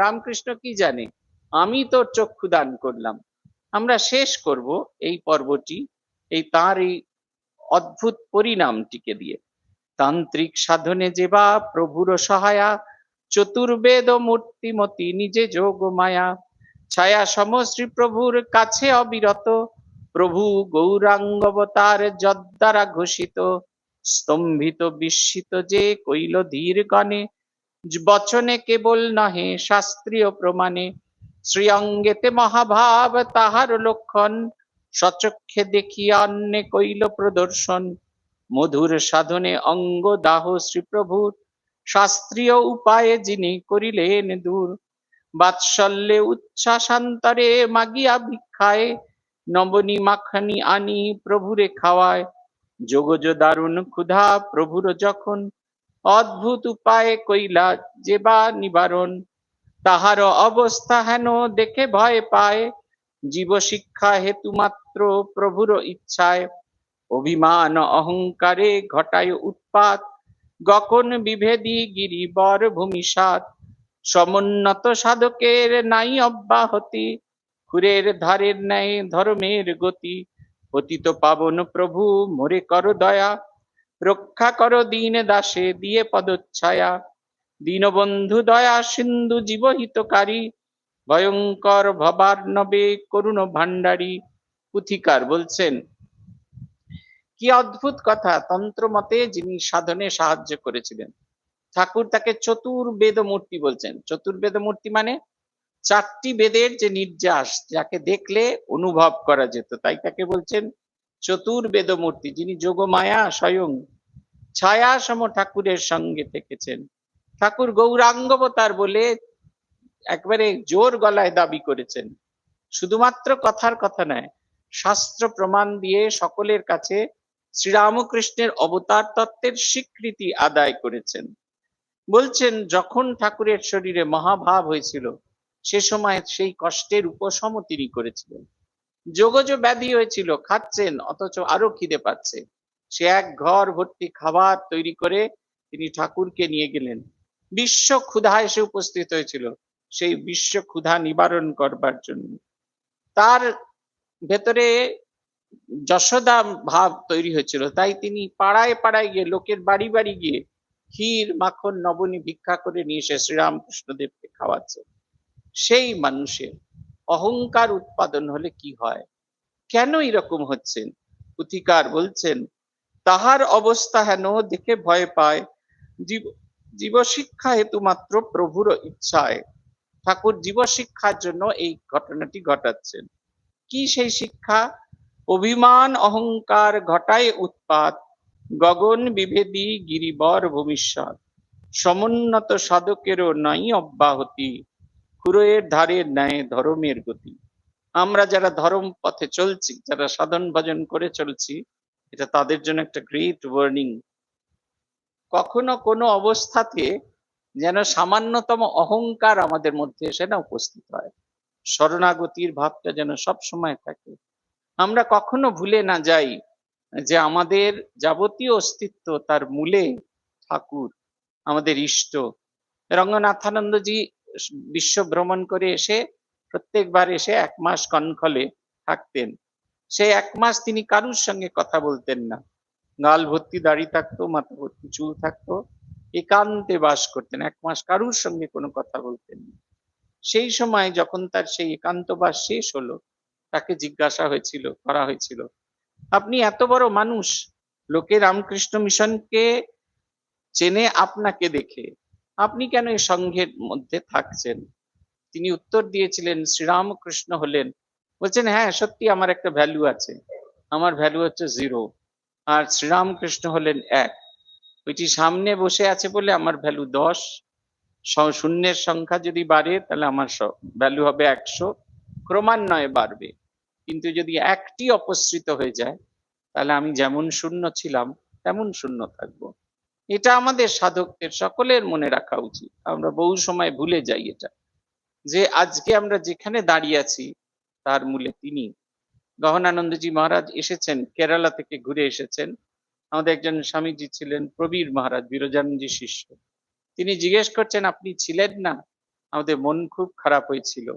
রামকৃষ্ণ কি জানে, আমি তোর চক্ষু দান করলাম। আমরা শেষ করব এই পর্বটি এই তার এই অদ্ভুত পরিণামটিকে দিয়ে। তান্ত্রিক সাধনে যে বা প্রভুর সহায়া, চতুর্বেদ মূর্তিমতি নিজে যোগ মায়া, ছায়া সমশ্রী প্রভুর কাছে অবিরত, প্রভু গৌরাঙ্গবতার যদ্বারা ঘোষিত, স্তম্ভিত বিস্মিত যে কইল ধীর গণে, বচনে কেবল নহে শাস্ত্রীয় প্রমাণে, শ্রীঅঙ্গেতে মহাভাব তাহার লক্ষণ, সচক্ষে দেখিয়া অন্যে কইল প্রদর্শন, মধুর সাধনে অঙ্গ দাহ শ্রীপ্রভুর, শাস্ত্রীয় উপায়ে যিনি করিলেন দূর, বাৎসল্যে উচ্ছ্বাসান্তরে মাগিয়া ভিক্ষায়, নবনী মাখানি আনি প্রভুরে খাওয়ায়, যোগজ দারুণ ক্ষুধা প্রভুর যখন, অদ্ভুত উপায়ে কইলা যে বা নিবারণ, তাহার অবস্থা হেন দেখে ভয় পায়, জীব শিক্ষা হেতু মাত্র প্রভুর ইচ্ছায়, অভিমান অহংকারে ঘটায় উৎপাত, গকন বিভেদী গিরিবর ভূমিসাৎ, সমুন্নত সাধকের নাই অব্যাহতি, খুরের ধারের ন্যায় ধর্মের গতি, পতিত পাবন প্রভু মোরে কর দয়া, রক্ষা কর দীন দাসে দিয়ে পদচ্ছায়া, দীনবন্ধু দয়া সিন্ধু জীবহিতকারী, ভয়ঙ্কর ভবার্ণবে করুণ ভান্ডারী। পুথিকার বলছেন কি অদ্ভুত কথা, তন্ত্র মতে যিনি সাধনে সাহায্য করেছিলেন, ঠাকুর তাকে চতুর্বেদ মূর্তি বলছেন। চতুর্বেদ মূর্তি মানে চারটি বেদের যে নির্যাস, যাকে দেখলে অনুভব করা যেত, তাই তাকে বলছেন চতুর্বেদ মূর্তি, যিনি যোগমায়া স্বয়ং ছায়া সম ঠাকুরের সঙ্গে থেকেছেন। ঠাকুর গৌরাঙ্গবতার বলে একবারে জোর গলায় দাবি করেছেন, শুধুমাত্র কথার কথা নয়, শাস্ত্র প্রমাণ দিয়ে সকলের কাছে শ্রীরামকৃষ্ণের অবতার তত্ত্বের স্বীকৃতি আদায় করেছেন। বলছেন যখন ঠাকুরের শরীরে মহাভাব হয়েছিল, সে সময় সেই কষ্টের উপশম তিনি করেছিলেন। যোগজ ব্যাধি হয়েছিল, খাচ্ছেন অথচ আরো খিদে পাচ্ছে, সে এক ঘর ভর্তি খাবার তৈরি করে তিনি ঠাকুরকে নিয়ে গেলেন। বিশ্ব ক্ষুধা এসে উপস্থিত হয়েছিল, সেই বিশ্ব ক্ষুধা নিবারণ করবার জন্য তার ভেতরে যশোদা ভাব তৈরি হয়েছিল, তাই তিনি পাড়ায় পাড়ায় গিয়ে, লোকের বাড়ি বাড়ি গিয়ে ক্ষীর মাখন নবনী ভিক্ষা করে নিয়ে এসে শ্রীরামকৃষ্ণদেবকে খাওয়াচ্ছে। সেই মানুষের অহংকার উৎপাদন হলে কি হয়, কেন এরকম হচ্ছেন? পুথিকার বলছেন তাহার অবস্থা হেন দেখে ভয় পায়, জীব শিক্ষা হেতু মাত্র প্রভুর ইচ্ছায়। ঠাকুর জীব শিক্ষার জন্য এই ঘটনাটি ঘটাচ্ছেন। কি সেই শিক্ষা? অভিমান অহংকার ঘটায় উৎপাত, গগন বিভেদী গিরিবর ভবিষ্যৎ, সমুন্নত সাধকেরও নাই অব্যাহতি, খুরের ধারের ন্যায় ধর্মের গতি। আমরা যারা ধর্ম পথে চলছি, যারা সাধন ভজন করে চলছি, এটা তাদের জন্য একটা গ্রেট ওয়ার্নিং। কখনো কোনো অবস্থাতে যেন সামান্যতম অহংকার আমাদের মধ্যে এসে না উপস্থিত হয়, শরণাগতির ভাবটা যেন সব সময় থাকে। আমরা কখনো ভুলে না যাই যে আমাদের যাবতীয় অস্তিত্ব তার মূলে ঠাকুর, আমাদের ইষ্ট। রঙ্গনাথানন্দজি বিশ্ব ভ্রমণ করে এসে প্রত্যেকবার এসে 1 মাস কনখলে থাকতেন। সেই 1 মাস তিনি কারুর সঙ্গে কথা বলতেন না, গাল ভর্তি দাড়ি থাকতো, মাথা ভর্তি চুল থাকতো, একান্তে বাস করতেন, 1 মাস কারুর সঙ্গে কোনো কথা বলতেন না। সেই সময় যখন তার সেই একান্তবাস শেষ হলো, তাকে জিজ্ঞাসা হয়েছিল, করা হয়েছিল, আপনি এত বড় মানুষ, লোকে রামকৃষ্ণ মিশনকে চেনে আপনাকে দেখে, আপনি কেন এই সংঘের মধ্যে থাকছেন? তিনি উত্তর দিয়েছিলেন, শ্রীরামকৃষ্ণ হলেন, বলছেন হ্যাঁ সত্যি আমার একটা ভ্যালু আছে, আমার ভ্যালু হচ্ছে 0, আর শ্রীরামকৃষ্ণ হলেন 1। ওইটি সামনে বসে আছে বলে আমার ভ্যালু 10, শূন্যের সংখ্যা যদি বাড়ে তাহলে আমার ভ্যালু হবে 100, ক্রমান্বয়ে বাড়বে। কিন্তু যদি একটি অপসৃত হয়ে যায়, তাহলে আমি যেমন শূন্য ছিলাম তেমন শূন্য থাকবো। এটা আমাদের সাধকদের সকলের মনে রাখা উচিত। আমরা বহু সময় ভুলে যাই এটা, যে আজকে আমরা যেখানে দাঁড়িয়ে আছি তার মূলে তিনি। গহনানন্দজি মহারাজ এসেছেন, কেরালা থেকে ঘুরে এসেছেন। আমাদের একজন স্বামীজি ছিলেন প্রবীর মহারাজ, বিরজানন্দজি শিষ্য। তিনি জিজ্ঞেস করছেন আপনি ছিলেন না? আমাদের মন খুব খারাপ হয়েছিল।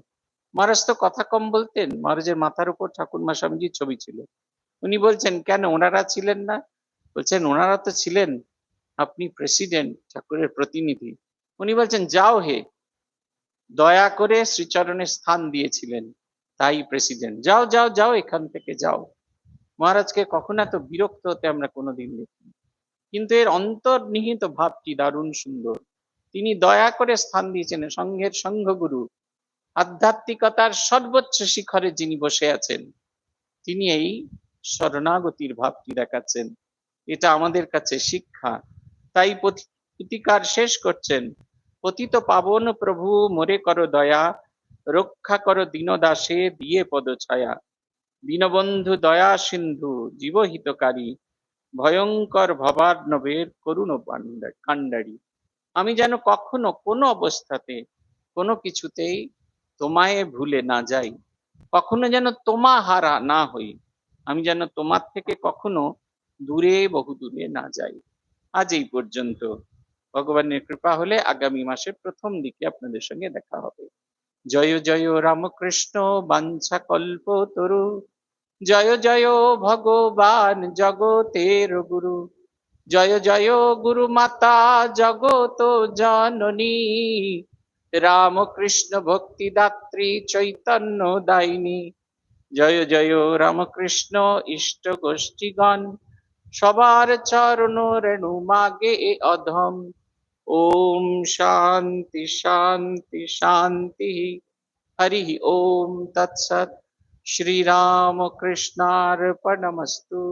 মহারাজ তো কথা কম বলতেন, মহারাজের মাথার উপর ঠাকুরমা স্বামীজির ছবি ছিল। উনি বলছেন, কেন ওনারা ছিলেন না? বলছেন, ওনারা তো ছিলেন, আপনি প্রেসিডেন্ট, ঠাকুরের প্রতিনিধি। উনি বলছেন, যাও হে, দয়া করে শ্রীচরণে স্থান দিয়েছিলেন, তাই প্রেসিডেন্ট, যাও যাও যাও, এখান থেকে যাও। মহারাজকে কখনো এত বিরক্ত হতে আমরা কোনোদিন দেখিনি, কিন্তু এর অন্তর্নিহিত ভাবটি দারুণ সুন্দর। তিনি দয়া করে স্থান দিয়েছেন, সংঘের সংঘগুরু, আধ্যাত্মিকতার সর্বোচ্চ শিখরে যিনি বসে আছেন, তিনি এই শরণাগতির ভাবটি দেখাচ্ছেন। এটা আমাদের কাছে শিক্ষা। তাই প্রতিকার শেষ করছেন, পতিত পাবন প্রভু মোরে করো দয়া, রক্ষা করো দীনদাসে দিয়ে পদ ছায়া। দীনবন্ধু দয়া সিন্ধু জীবহিতকারী, ভয়ঙ্কর ভবার্ণবের করুণ কাণ্ডারী। আমি যেন কখনো কোনো অবস্থাতে কোনো কিছুতেই তোমায় ভুলে না যাই, কখনো যেন তোমা হারা না হই, আমি যেন তোমার থেকে কখনো দূরে বহু দূরে না যাই। আজ এই পর্যন্ত। ভগবানের কৃপা হলে আগামী মাসের প্রথম দিকে আপনাদের সঙ্গে দেখা হবে। জয় জয় রামকৃষ্ণ বাঞ্ছা কল্প তরু, জয় জয় ভগবান জগতের গুরু, জয় জয় গুরু মাতা জগত জননী, রামকৃষ্ণ ভক্তি দাত্রী চৈতন্য দায়িনী। জয় জয় রামকৃষ্ণ ইষ্ট গোষ্ঠীগণ, সবার চরণ রেণু মাগে এ অধম। ওম শান্তি শান্তি শান্তি। হরি ওম তৎসৎ। শ্রীরাম কৃষ্ণার্পণমস্তু।